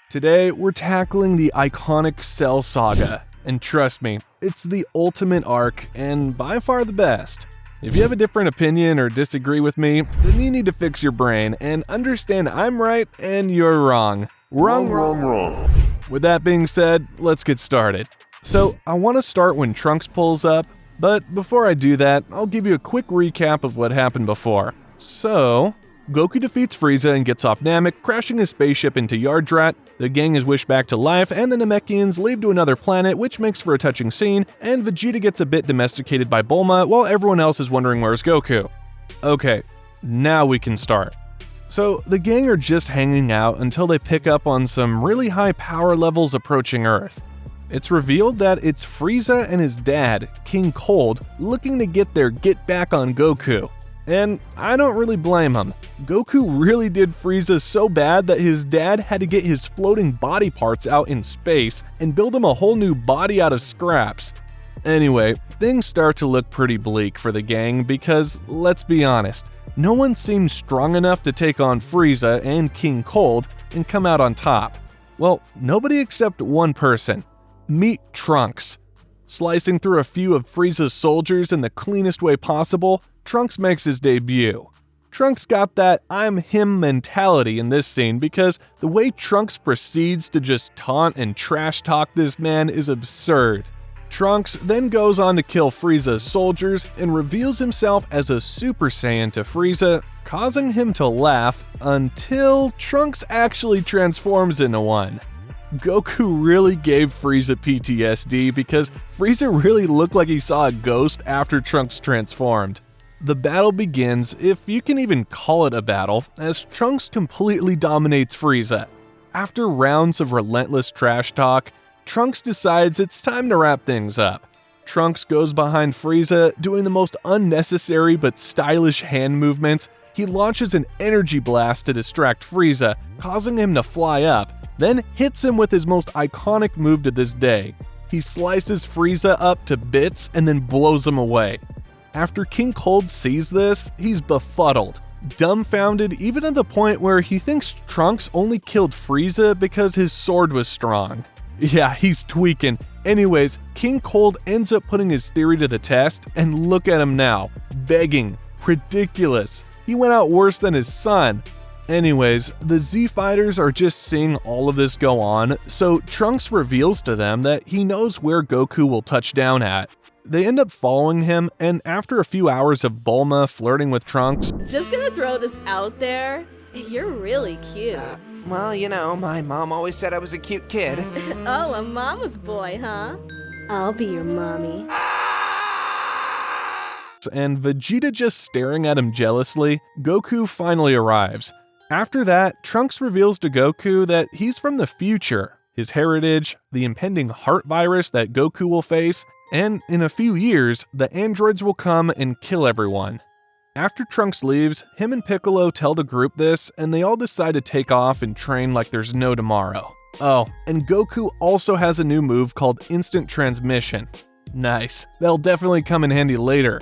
Today, we're tackling the iconic Cell Saga, and trust me, it's the ultimate arc and by far the best. If you have a different opinion or disagree with me, then you need to fix your brain and understand I'm right and you're wrong. Wrong. With that being said, let's get started. So, I want to start when Trunks pulls up, but before I do that, I'll give you a quick recap of what happened before. So, Goku defeats Frieza and gets off Namek, crashing his spaceship into Yardrat. The gang is wished back to life, and the Namekians leave to another planet, which makes for a touching scene, and Vegeta gets a bit domesticated by Bulma, while everyone else is wondering where's Goku. Okay, now we can start. So, the gang are just hanging out until they pick up on some really high power levels approaching Earth. It's revealed that it's Frieza and his dad, King Cold, looking to get their get back on Goku. And I don't really blame him. Goku really did Frieza so bad that his dad had to get his floating body parts out in space and build him a whole new body out of scraps. Anyway, things start to look pretty bleak for the gang because, let's be honest, no one seems strong enough to take on Frieza and King Cold and come out on top. Well, nobody except one person. Meet Trunks. Slicing through a few of Frieza's soldiers in the cleanest way possible, Trunks makes his debut. Trunks got that I'm him mentality in this scene because the way Trunks proceeds to just taunt and trash talk this man is absurd. Trunks then goes on to kill Frieza's soldiers and reveals himself as a Super Saiyan to Frieza, causing him to laugh until Trunks actually transforms into one. Goku really gave Frieza PTSD because Frieza really looked like he saw a ghost after Trunks transformed. The battle begins, if you can even call it a battle, as Trunks completely dominates Frieza. After rounds of relentless trash talk, Trunks decides it's time to wrap things up. Trunks goes behind Frieza, doing the most unnecessary but stylish hand movements. He launches an energy blast to distract Frieza, causing him to fly up, then hits him with his most iconic move to this day. He slices Frieza up to bits and then blows him away. After King Cold sees this, he's befuddled, dumbfounded even to the point where he thinks Trunks only killed Frieza because his sword was strong. Yeah, he's tweaking. Anyways, King Cold ends up putting his theory to the test, and look at him now, begging. Ridiculous. He went out worse than his son. Anyways, the Z Fighters are just seeing all of this go on, so Trunks reveals to them that he knows where Goku will touch down at. They end up following him, and after a few hours of Bulma flirting with Trunks, just gonna throw this out there, you're really cute. Well, you know, my mom always said I was a cute kid. Oh, a mama's boy, huh? I'll be your mommy. And Vegeta just staring at him jealously, Goku finally arrives. After that, Trunks reveals to Goku that he's from the future, his heritage, the impending heart virus that Goku will face, and in a few years, the androids will come and kill everyone. After Trunks leaves, him and Piccolo tell the group this, and they all decide to take off and train like there's no tomorrow. Oh, and Goku also has a new move called Instant Transmission. Nice, that'll definitely come in handy later.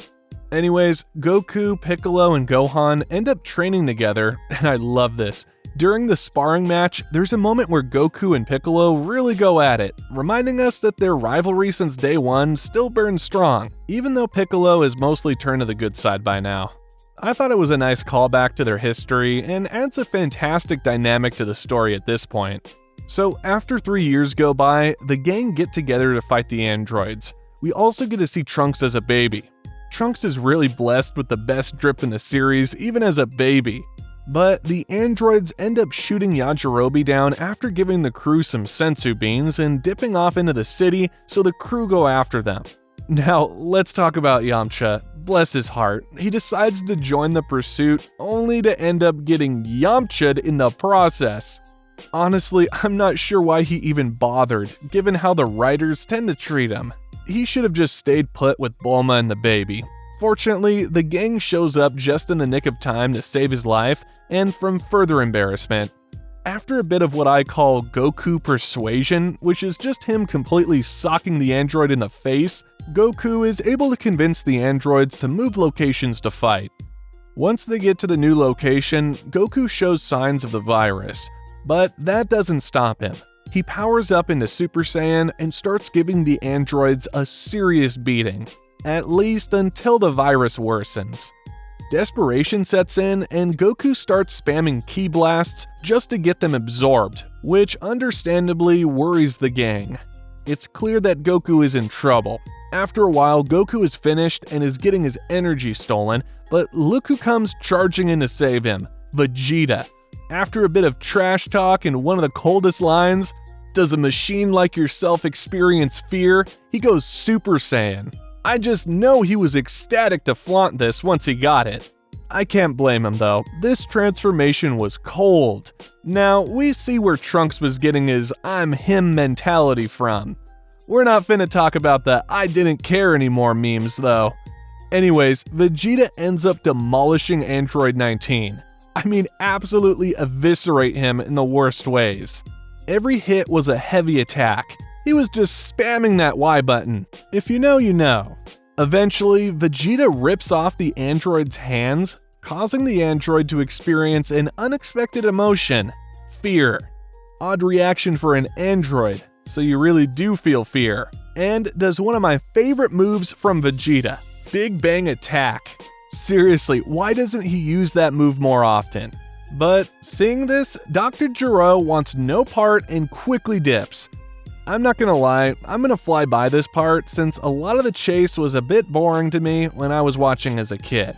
Anyways, Goku, Piccolo, and Gohan end up training together, and I love this. During the sparring match, there's a moment where Goku and Piccolo really go at it, reminding us that their rivalry since day one still burns strong, even though Piccolo is mostly turned to the good side by now. I thought it was a nice callback to their history and adds a fantastic dynamic to the story at this point. So after 3 years go by, the gang get together to fight the androids. We also get to see Trunks as a baby. Trunks is really blessed with the best drip in the series, even as a baby. But the androids end up shooting Yajirobe down after giving the crew some senzu beans and dipping off into the city, so the crew go after them. Now, let's talk about Yamcha. Bless his heart, he decides to join the pursuit, only to end up getting Yamcha'd in the process. Honestly, I'm not sure why he even bothered, given how the writers tend to treat him. He should have just stayed put with Bulma and the baby. Fortunately, the gang shows up just in the nick of time to save his life, and from further embarrassment. After a bit of what I call Goku persuasion, which is just him completely socking the android in the face, Goku is able to convince the androids to move locations to fight. Once they get to the new location, Goku shows signs of the virus. But that doesn't stop him. He powers up into Super Saiyan and starts giving the androids a serious beating, at least until the virus worsens. Desperation sets in and Goku starts spamming ki blasts just to get them absorbed, which understandably worries the gang. It's clear that Goku is in trouble. After a while, Goku is finished and is getting his energy stolen, but look who comes charging in to save him, Vegeta. After a bit of trash talk and one of the coldest lines, "Does a machine like yourself experience fear?" he goes Super Saiyan. I just know he was ecstatic to flaunt this once he got it. I can't blame him though, this transformation was cold. Now, we see where Trunks was getting his "I'm him" mentality from. We're not finna talk about the "I didn't care anymore" memes though. Anyways, Vegeta ends up demolishing Android 19. I mean, absolutely eviscerate him in the worst ways. Every hit was a heavy attack. He was just spamming that Y button. If you know, you know. Eventually, Vegeta rips off the android's hands, causing the android to experience an unexpected emotion: fear. Odd reaction for an android, so you really do feel fear. And does one of my favorite moves from Vegeta: Big Bang Attack. Seriously, why doesn't he use that move more often? But seeing this, Dr. Gero wants no part and quickly dips. I'm not gonna lie, I'm gonna fly by this part since a lot of the chase was a bit boring to me when I was watching as a kid.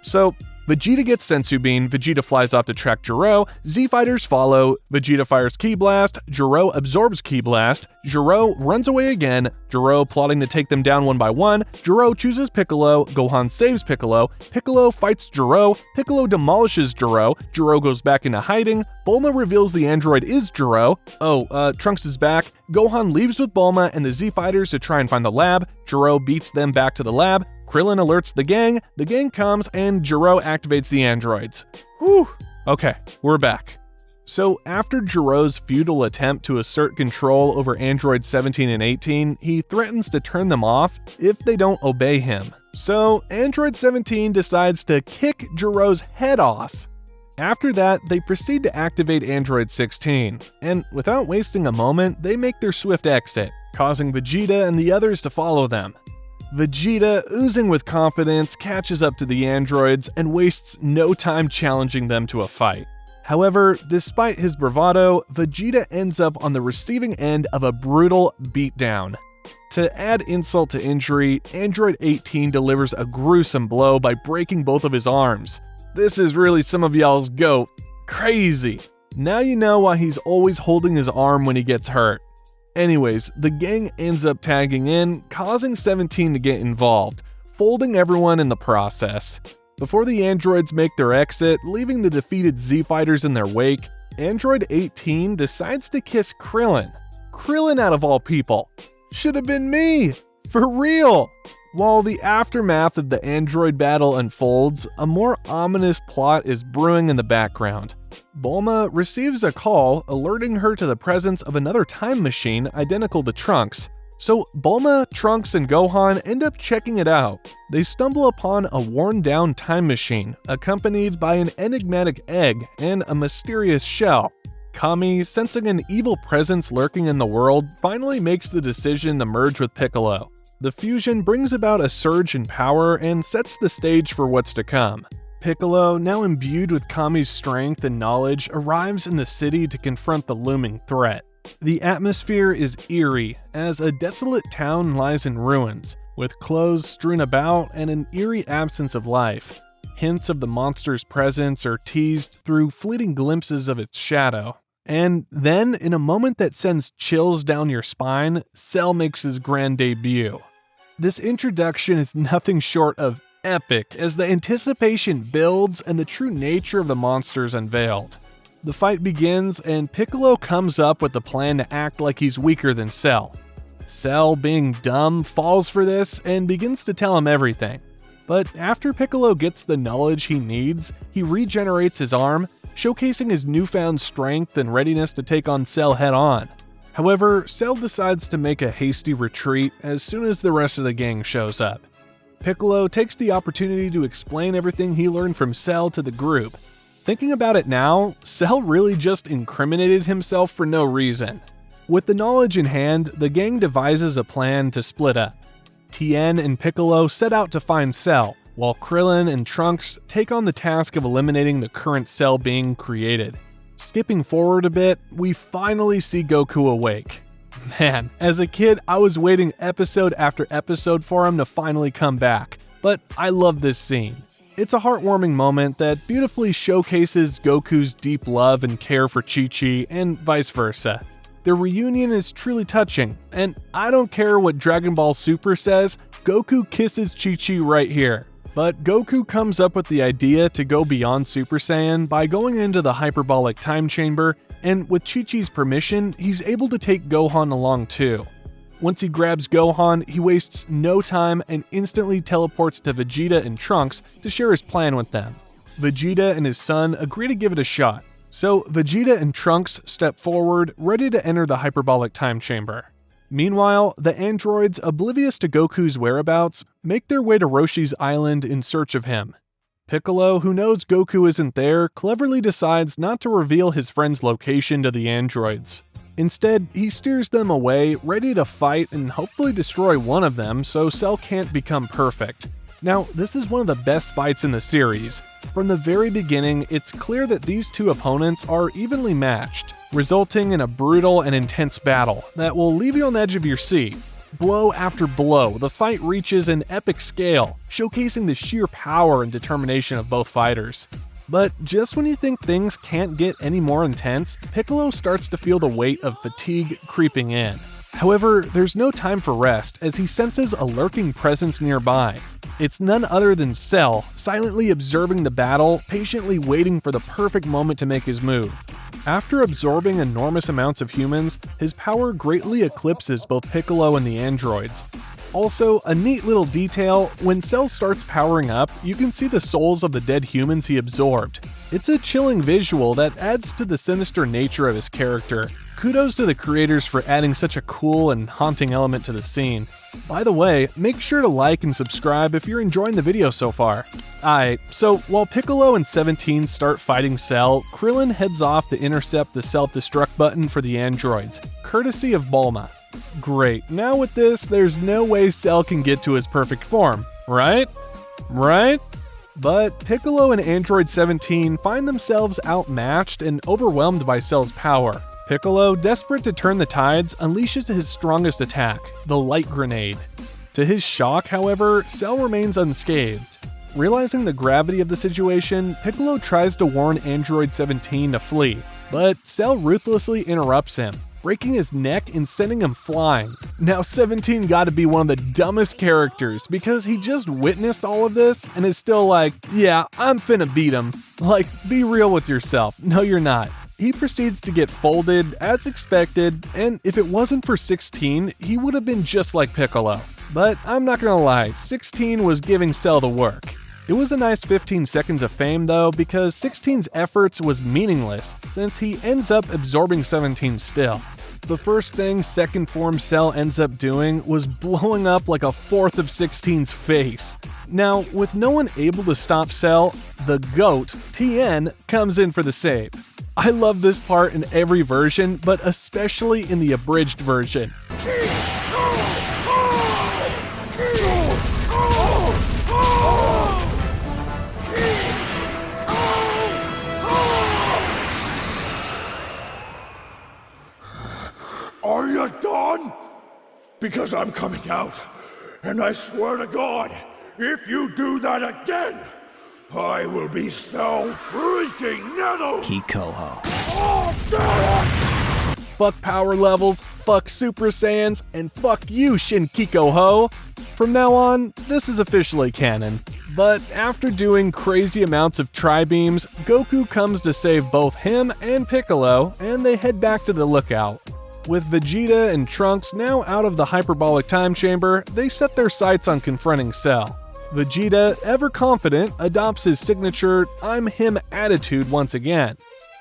So Vegeta gets Sensu Bean, Vegeta flies off to track Gero, Z-Fighters follow, Vegeta fires Ki Blast, Gero absorbs Ki Blast, Gero runs away again, Gero plotting to take them down one by one, Gero chooses Piccolo, Gohan saves Piccolo, Piccolo fights Gero, Piccolo demolishes Gero, Gero goes back into hiding, Bulma reveals the android is Gero, Trunks is back, Gohan leaves with Bulma and the Z-Fighters to try and find the lab, Gero beats them back to the lab, Krillin alerts the gang comes, and Gero activates the androids. Whew, okay, we're back. So after Gero's futile attempt to assert control over androids 17 and 18, he threatens to turn them off if they don't obey him. So android 17 decides to kick Gero's head off. After that, they proceed to activate android 16, and without wasting a moment, they make their swift exit, causing Vegeta and the others to follow them. Vegeta, oozing with confidence, catches up to the androids and wastes no time challenging them to a fight. However, despite his bravado, Vegeta ends up on the receiving end of a brutal beatdown. To add insult to injury, Android 18 delivers a gruesome blow by breaking both of his arms. This is really some of y'all's GOAT. Crazy. Now you know why he's always holding his arm when he gets hurt. Anyways, the gang ends up tagging in, causing 17 to get involved, folding everyone in the process. Before the androids make their exit, leaving the defeated Z-Fighters in their wake, Android 18 decides to kiss Krillin. Krillin out of all people. Should have been me! For real! While the aftermath of the android battle unfolds, a more ominous plot is brewing in the background. Bulma receives a call alerting her to the presence of another time machine identical to Trunks. So Bulma, Trunks, and Gohan end up checking it out. They stumble upon a worn-down time machine, accompanied by an enigmatic egg and a mysterious shell. Kami, sensing an evil presence lurking in the world, finally makes the decision to merge with Piccolo. The fusion brings about a surge in power and sets the stage for what's to come. Piccolo, now imbued with Kami's strength and knowledge, arrives in the city to confront the looming threat. The atmosphere is eerie, as a desolate town lies in ruins, with clothes strewn about and an eerie absence of life. Hints of the monster's presence are teased through fleeting glimpses of its shadow. And then, in a moment that sends chills down your spine, Cell makes his grand debut. This introduction is nothing short of epic as the anticipation builds and the true nature of the monster is unveiled. The fight begins and Piccolo comes up with the plan to act like he's weaker than Cell. Cell, being dumb, falls for this and begins to tell him everything. But after Piccolo gets the knowledge he needs, he regenerates his arm, showcasing his newfound strength and readiness to take on Cell head-on. However, Cell decides to make a hasty retreat as soon as the rest of the gang shows up. Piccolo takes the opportunity to explain everything he learned from Cell to the group. Thinking about it now, Cell really just incriminated himself for no reason. With the knowledge in hand, the gang devises a plan to split up. Tien and Piccolo set out to find Cell, while Krillin and Trunks take on the task of eliminating the current Cell being created. Skipping forward a bit, we finally see Goku awake. Man, as a kid, I was waiting episode after episode for him to finally come back, but I love this scene. It's a heartwarming moment that beautifully showcases Goku's deep love and care for Chi-Chi and vice versa. Their reunion is truly touching, and I don't care what Dragon Ball Super says, Goku kisses Chi-Chi right here. But Goku comes up with the idea to go beyond Super Saiyan by going into the hyperbolic time chamber, and with Chi-Chi's permission, he's able to take Gohan along too. Once he grabs Gohan, he wastes no time and instantly teleports to Vegeta and Trunks to share his plan with them. Vegeta and his son agree to give it a shot, so Vegeta and Trunks step forward, ready to enter the hyperbolic time chamber. Meanwhile, the androids, oblivious to Goku's whereabouts, make their way to Roshi's island in search of him. Piccolo, who knows Goku isn't there, cleverly decides not to reveal his friend's location to the androids. Instead, he steers them away, ready to fight and hopefully destroy one of them so Cell can't become perfect. Now, this is one of the best fights in the series. From the very beginning, it's clear that these two opponents are evenly matched, resulting in a brutal and intense battle that will leave you on the edge of your seat. Blow after blow, the fight reaches an epic scale, showcasing the sheer power and determination of both fighters. But just when you think things can't get any more intense, Piccolo starts to feel the weight of fatigue creeping in. However, there's no time for rest as he senses a lurking presence nearby. It's none other than Cell, silently observing the battle, patiently waiting for the perfect moment to make his move. After absorbing enormous amounts of humans, his power greatly eclipses both Piccolo and the androids. Also, a neat little detail, when Cell starts powering up, you can see the souls of the dead humans he absorbed. It's a chilling visual that adds to the sinister nature of his character. Kudos to the creators for adding such a cool and haunting element to the scene. By the way, make sure to like and subscribe if you're enjoying the video so far. Alright, so while Piccolo and 17 start fighting Cell, Krillin heads off to intercept the self-destruct button for the androids, courtesy of Bulma. Great, now with this, there's no way Cell can get to his perfect form, right? Right? But Piccolo and Android 17 find themselves outmatched and overwhelmed by Cell's power. Piccolo, desperate to turn the tides, unleashes his strongest attack, the light grenade. To his shock, however, Cell remains unscathed. Realizing the gravity of the situation, Piccolo tries to warn Android 17 to flee, but Cell ruthlessly interrupts him, breaking his neck and sending him flying. Now 17 gotta be one of the dumbest characters because he just witnessed all of this and is still like, yeah, I'm finna beat him. Like, be real with yourself. No, you're not. He proceeds to get folded as expected, and if it wasn't for 16, he would have been just like Piccolo. But I'm not gonna lie, 16 was giving Cell the work. It was a nice 15 seconds of fame though, because 16's efforts was meaningless, since he ends up absorbing 17 still. The first thing second form Cell ends up doing was blowing up like a fourth of 16's face. Now, with no one able to stop Cell, the GOAT, Tien, comes in for the save. I love this part in every version, but especially in the abridged version. Are you done? Because I'm coming out, and I swear to God, if you do that again, I will be so freaking nettled! Piccolo. Oh, damn it! Fuck power levels, fuck Super Saiyans, and fuck you, Shinkiko Ho! From now on, this is officially canon. But after doing crazy amounts of tri-beams, Goku comes to save both him and Piccolo, and they head back to the lookout. With Vegeta and Trunks now out of the hyperbolic time chamber, they set their sights on confronting Cell. Vegeta, ever confident, adopts his signature I'm him attitude once again.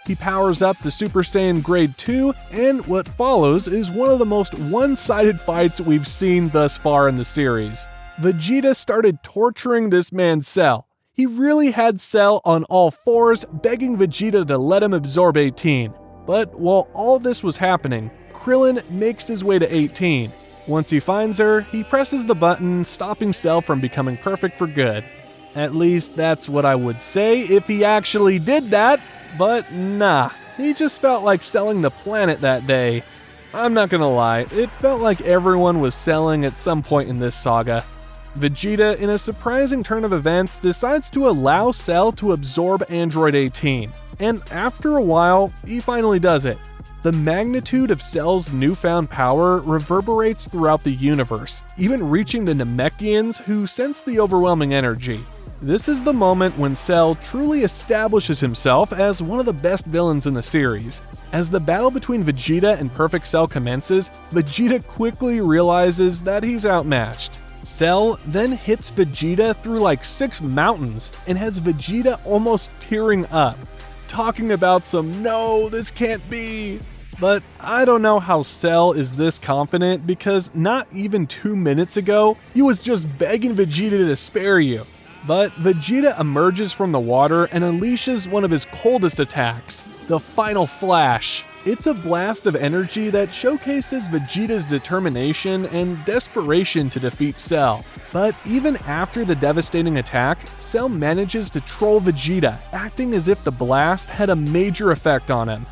He powers up the Super Saiyan Grade 2, and what follows is one of the most one-sided fights we've seen thus far in the series. Vegeta started torturing this man's Cell. He really had Cell on all fours, begging Vegeta to let him absorb 18. But while all this was happening, Krillin makes his way to 18. Once he finds her, he presses the button, stopping Cell from becoming perfect for good. At least that's what I would say if he actually did that, but nah, he just felt like selling the planet that day. I'm not gonna lie, it felt like everyone was selling at some point in this saga. Vegeta, in a surprising turn of events, decides to allow Cell to absorb Android 18, and after a while, he finally does it. The magnitude of Cell's newfound power reverberates throughout the universe, even reaching the Namekians who sense the overwhelming energy. This is the moment when Cell truly establishes himself as one of the best villains in the series. As the battle between Vegeta and Perfect Cell commences, Vegeta quickly realizes that he's outmatched. Cell then hits Vegeta through like 6 mountains and has Vegeta almost tearing up, talking about some "no, this can't be." But I don't know how Cell is this confident, because not even 2 minutes ago, he was just begging Vegeta to spare you. But Vegeta emerges from the water and unleashes one of his coldest attacks, the Final Flash. It's a blast of energy that showcases Vegeta's determination and desperation to defeat Cell. But even after the devastating attack, Cell manages to troll Vegeta, acting as if the blast had a major effect on him.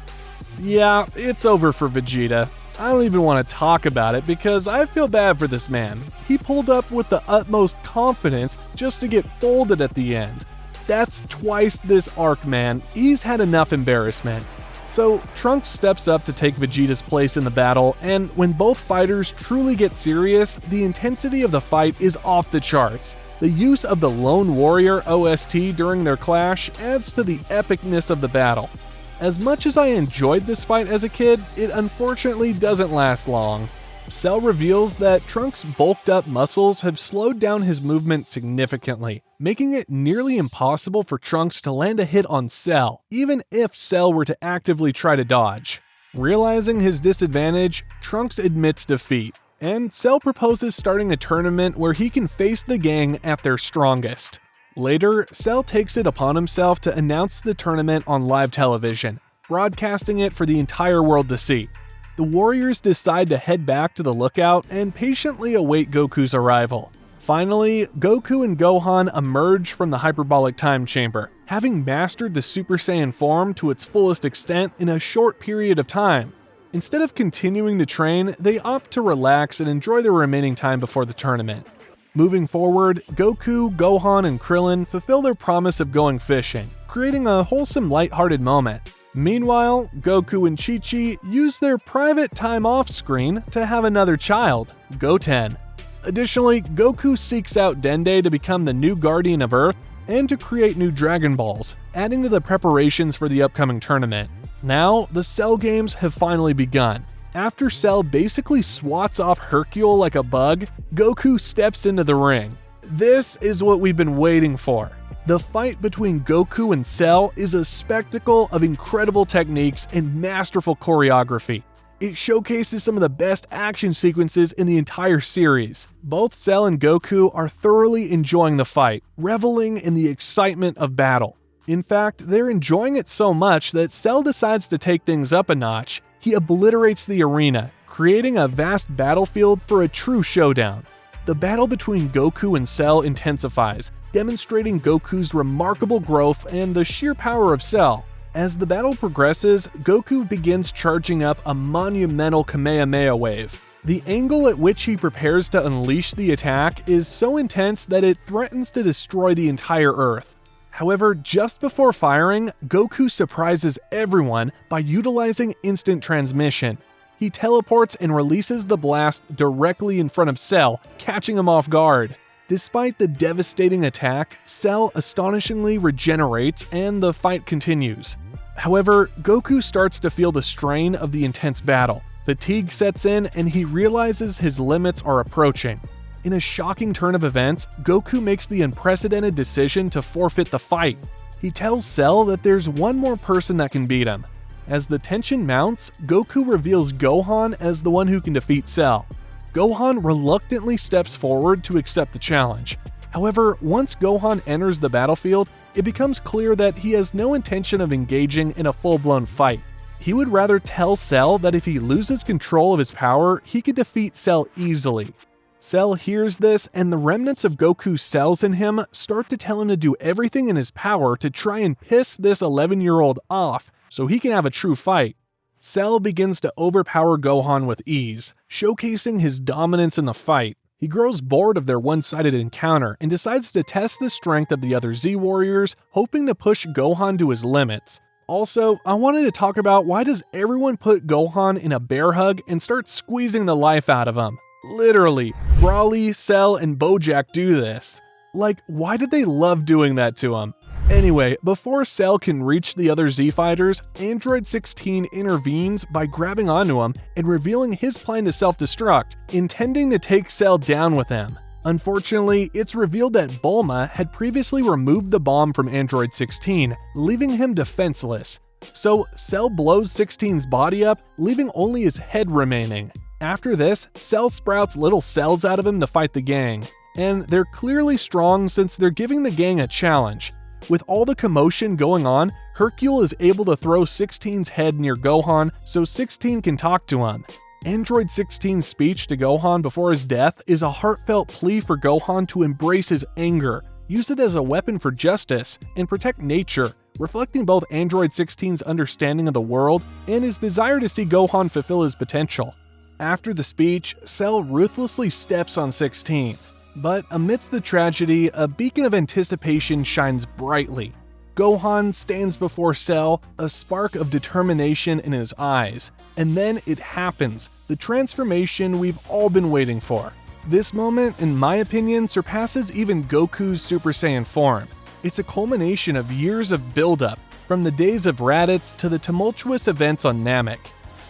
Yeah, it's over for Vegeta. I don't even want to talk about it because I feel bad for this man. He pulled up with the utmost confidence just to get folded at the end. That's twice this arc, man. He's had enough embarrassment. So Trunks steps up to take Vegeta's place in the battle, and when both fighters truly get serious, the intensity of the fight is off the charts. The use of the Lone Warrior OST during their clash adds to the epicness of the battle. As much as I enjoyed this fight as a kid, it unfortunately doesn't last long. Cell reveals that Trunks' bulked up muscles have slowed down his movement significantly, making it nearly impossible for Trunks to land a hit on Cell, even if Cell were to actively try to dodge. Realizing his disadvantage, Trunks admits defeat, and Cell proposes starting a tournament where he can face the gang at their strongest. Later, Cell takes it upon himself to announce the tournament on live television, broadcasting it for the entire world to see. The Warriors decide to head back to the lookout and patiently await Goku's arrival. Finally, Goku and Gohan emerge from the hyperbolic time chamber, having mastered the Super Saiyan form to its fullest extent in a short period of time. Instead of continuing to train, they opt to relax and enjoy the remaining time before the tournament. Moving forward, Goku, Gohan, and Krillin fulfill their promise of going fishing, creating a wholesome, lighthearted moment. Meanwhile, Goku and Chi-Chi use their private time off screen to have another child, Goten. Additionally, Goku seeks out Dende to become the new guardian of Earth and to create new Dragon Balls, adding to the preparations for the upcoming tournament. Now, the Cell games have finally begun. After Cell basically swats off Hercule like a bug, Goku steps into the ring. This is what we've been waiting for. The fight between Goku and Cell is a spectacle of incredible techniques and masterful choreography. It showcases some of the best action sequences in the entire series. Both Cell and Goku are thoroughly enjoying the fight, reveling in the excitement of battle. In fact, they're enjoying it so much that Cell decides to take things up a notch. He obliterates the arena, creating a vast battlefield for a true showdown. The battle between Goku and Cell intensifies, demonstrating Goku's remarkable growth and the sheer power of Cell. As the battle progresses, Goku begins charging up a monumental Kamehameha wave. The angle at which he prepares to unleash the attack is so intense that it threatens to destroy the entire Earth. However, just before firing, Goku surprises everyone by utilizing instant transmission. He teleports and releases the blast directly in front of Cell, catching him off guard. Despite the devastating attack, Cell astonishingly regenerates and the fight continues. However, Goku starts to feel the strain of the intense battle. Fatigue sets in and he realizes his limits are approaching. In a shocking turn of events, Goku makes the unprecedented decision to forfeit the fight. He tells Cell that there's one more person that can beat him. As the tension mounts, Goku reveals Gohan as the one who can defeat Cell. Gohan reluctantly steps forward to accept the challenge. However, once Gohan enters the battlefield, it becomes clear that he has no intention of engaging in a full-blown fight. He would rather tell Cell that if he loses control of his power, he could defeat Cell easily. Cell hears this, and the remnants of Goku's cells in him start to tell him to do everything in his power to try and piss this 11-year-old off so he can have a true fight. Cell begins to overpower Gohan with ease, showcasing his dominance in the fight. He grows bored of their one-sided encounter and decides to test the strength of the other Z-Warriors, hoping to push Gohan to his limits. Also, I wanted to talk about why does everyone put Gohan in a bear hug and start squeezing the life out of him? Literally, Broly, Cell, and Bojack do this. Like, why did they love doing that to him? Anyway, before Cell can reach the other Z-Fighters, Android 16 intervenes by grabbing onto him and revealing his plan to self-destruct, intending to take Cell down with him. Unfortunately, it's revealed that Bulma had previously removed the bomb from Android 16, leaving him defenseless. So Cell blows 16's body up, leaving only his head remaining. After this, Cell sprouts little cells out of him to fight the gang. And they're clearly strong since they're giving the gang a challenge. With all the commotion going on, Hercule is able to throw 16's head near Gohan so 16 can talk to him. Android 16's speech to Gohan before his death is a heartfelt plea for Gohan to embrace his anger, use it as a weapon for justice, and protect nature, reflecting both Android 16's understanding of the world and his desire to see Gohan fulfill his potential. After the speech, Cell ruthlessly steps on 16. But amidst the tragedy, a beacon of anticipation shines brightly. Gohan stands before Cell, a spark of determination in his eyes. And then it happens, the transformation we've all been waiting for. This moment, in my opinion, surpasses even Goku's Super Saiyan form. It's a culmination of years of buildup, from the days of Raditz to the tumultuous events on Namek.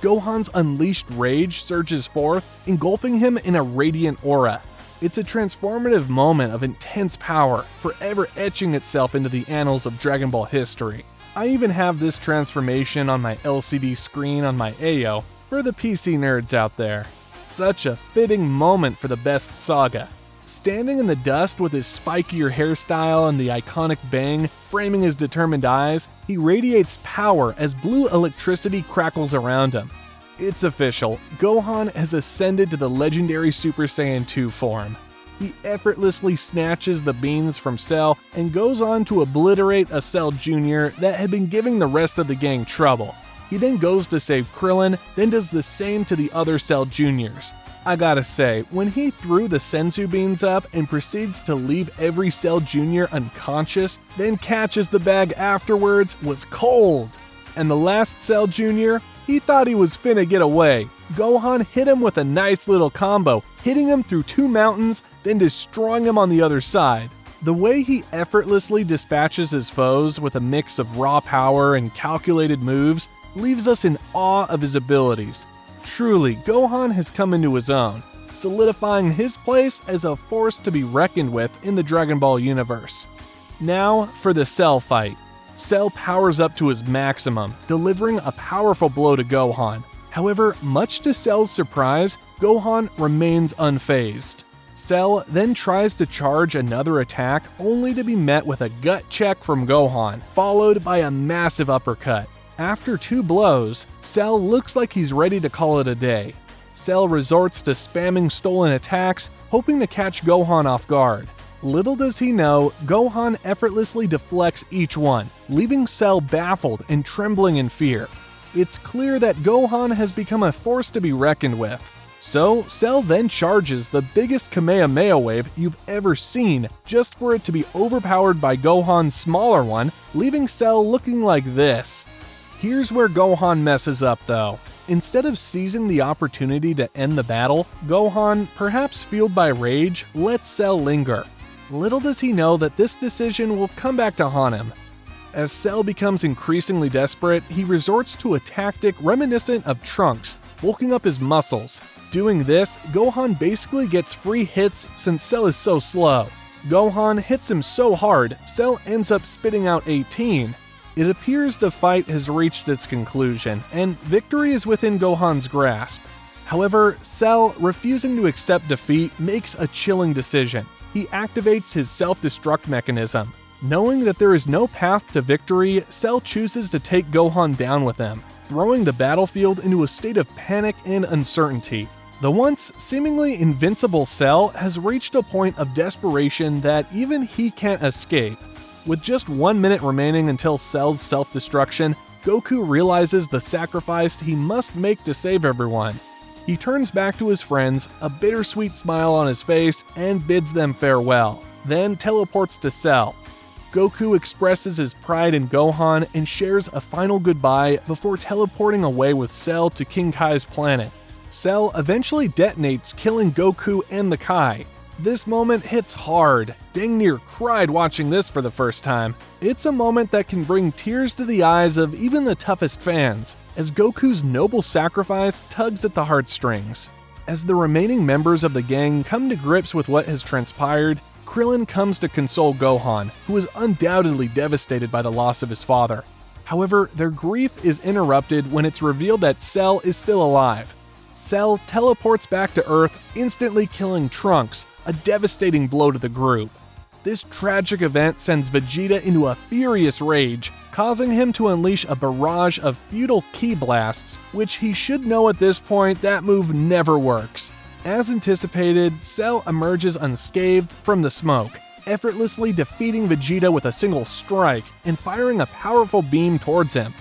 Gohan's unleashed rage surges forth, engulfing him in a radiant aura. It's a transformative moment of intense power, forever etching itself into the annals of Dragon Ball history. I even have this transformation on my LCD screen on my Ayo, for the PC nerds out there. Such a fitting moment for the best saga. Standing in the dust with his spikier hairstyle and the iconic bang framing his determined eyes, he radiates power as blue electricity crackles around him. It's official, Gohan has ascended to the legendary Super Saiyan 2 form. He effortlessly snatches the beans from Cell and goes on to obliterate a Cell Jr. that had been giving the rest of the gang trouble. He then goes to save Krillin, then does the same to the other Cell Juniors. I gotta say, when he threw the Senzu beans up and proceeds to leave every Cell Jr. unconscious, then catches the bag afterwards, was cold. And the last Cell Jr., he thought he was finna get away. Gohan hit him with a nice little combo, hitting him through 2 mountains, then destroying him on the other side. The way he effortlessly dispatches his foes with a mix of raw power and calculated moves leaves us in awe of his abilities. Truly, Gohan has come into his own, solidifying his place as a force to be reckoned with in the Dragon Ball universe. Now for the Cell fight. Cell powers up to his maximum, delivering a powerful blow to Gohan. However, much to Cell's surprise, Gohan remains unfazed. Cell then tries to charge another attack only to be met with a gut check from Gohan, followed by a massive uppercut. After 2 blows, Cell looks like he's ready to call it a day. Cell resorts to spamming stolen attacks, hoping to catch Gohan off guard. Little does he know, Gohan effortlessly deflects each one, leaving Cell baffled and trembling in fear. It's clear that Gohan has become a force to be reckoned with. So, Cell then charges the biggest Kamehameha wave you've ever seen, just for it to be overpowered by Gohan's smaller one, leaving Cell looking like this. Here's where Gohan messes up though. Instead of seizing the opportunity to end the battle, Gohan, perhaps fueled by rage, lets Cell linger. Little does he know that this decision will come back to haunt him. As Cell becomes increasingly desperate, he resorts to a tactic reminiscent of Trunks, bulking up his muscles. Doing this, Gohan basically gets free hits since Cell is so slow. Gohan hits him so hard, Cell ends up spitting out 18. It appears the fight has reached its conclusion, and victory is within Gohan's grasp. However, Cell, refusing to accept defeat, makes a chilling decision. he activates his self-destruct mechanism. Knowing that there is no path to victory, Cell chooses to take Gohan down with him, throwing the battlefield into a state of panic and uncertainty. The once seemingly invincible Cell has reached a point of desperation that even he can't escape. With just 1 minute remaining until Cell's self-destruction, Goku realizes the sacrifice he must make to save everyone. He turns back to his friends, a bittersweet smile on his face, and bids them farewell, then teleports to Cell. Goku expresses his pride in Gohan and shares a final goodbye before teleporting away with Cell to King Kai's planet. Cell eventually detonates, killing Goku and the Kai. This moment hits hard. Dang near cried watching this for the first time. It's a moment that can bring tears to the eyes of even the toughest fans, as Goku's noble sacrifice tugs at the heartstrings. As the remaining members of the gang come to grips with what has transpired, Krillin comes to console Gohan, who is undoubtedly devastated by the loss of his father. However, their grief is interrupted when it's revealed that Cell is still alive. Cell teleports back to Earth, instantly killing Trunks, a devastating blow to the group. This tragic event sends Vegeta into a furious rage, causing him to unleash a barrage of futile ki blasts, which he should know at this point that move never works. As anticipated, Cell emerges unscathed from the smoke, effortlessly defeating Vegeta with a single strike and firing a powerful beam towards him.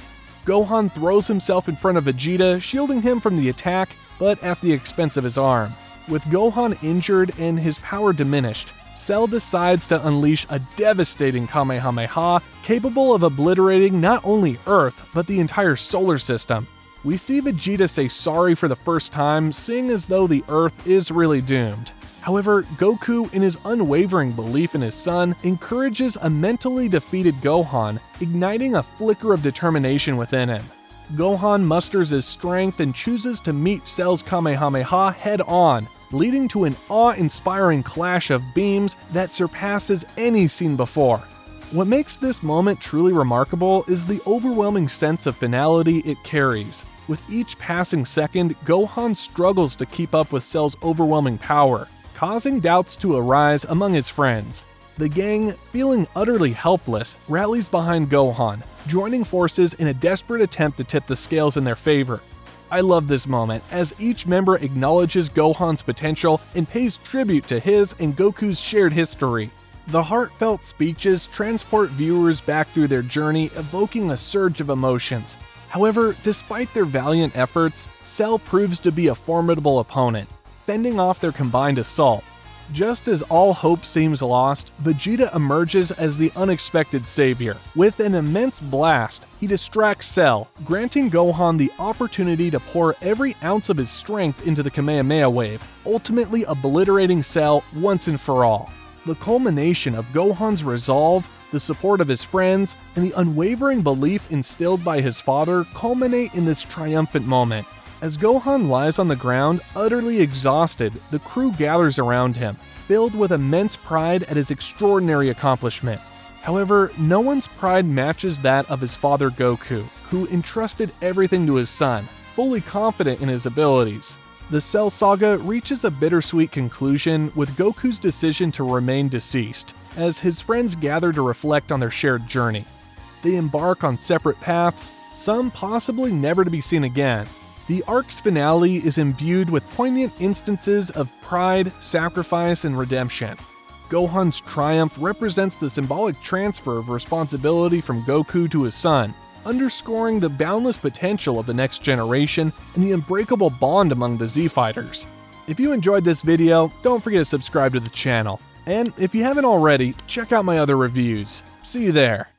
Gohan throws himself in front of Vegeta, shielding him from the attack, but at the expense of his arm. With Gohan injured and his power diminished, Cell decides to unleash a devastating Kamehameha capable of obliterating not only Earth, but the entire solar system. We see Vegeta say sorry for the first time, seeing as though the Earth is really doomed. However, Goku, in his unwavering belief in his son, encourages a mentally defeated Gohan, igniting a flicker of determination within him. Gohan musters his strength and chooses to meet Cell's Kamehameha head-on, leading to an awe-inspiring clash of beams that surpasses any seen before. What makes this moment truly remarkable is the overwhelming sense of finality it carries. With each passing second, Gohan struggles to keep up with Cell's overwhelming power, causing doubts to arise among his friends. The gang, feeling utterly helpless, rallies behind Gohan, joining forces in a desperate attempt to tip the scales in their favor. I love this moment, as each member acknowledges Gohan's potential and pays tribute to his and Goku's shared history. The heartfelt speeches transport viewers back through their journey, evoking a surge of emotions. However, despite their valiant efforts, Cell proves to be a formidable opponent, fending off their combined assault. Just as all hope seems lost, Vegeta emerges as the unexpected savior. With an immense blast, he distracts Cell, granting Gohan the opportunity to pour every ounce of his strength into the Kamehameha wave, ultimately obliterating Cell once and for all. The culmination of Gohan's resolve, the support of his friends, and the unwavering belief instilled by his father culminate in this triumphant moment. As Gohan lies on the ground, utterly exhausted, the crew gathers around him, filled with immense pride at his extraordinary accomplishment. However, no one's pride matches that of his father Goku, who entrusted everything to his son, fully confident in his abilities. The Cell Saga reaches a bittersweet conclusion with Goku's decision to remain deceased, as his friends gather to reflect on their shared journey. They embark on separate paths, some possibly never to be seen again. The arc's finale is imbued with poignant instances of pride, sacrifice, and redemption. Gohan's triumph represents the symbolic transfer of responsibility from Goku to his son, underscoring the boundless potential of the next generation and the unbreakable bond among the Z-Fighters. If you enjoyed this video, don't forget to subscribe to the channel. And if you haven't already, check out my other reviews. See you there.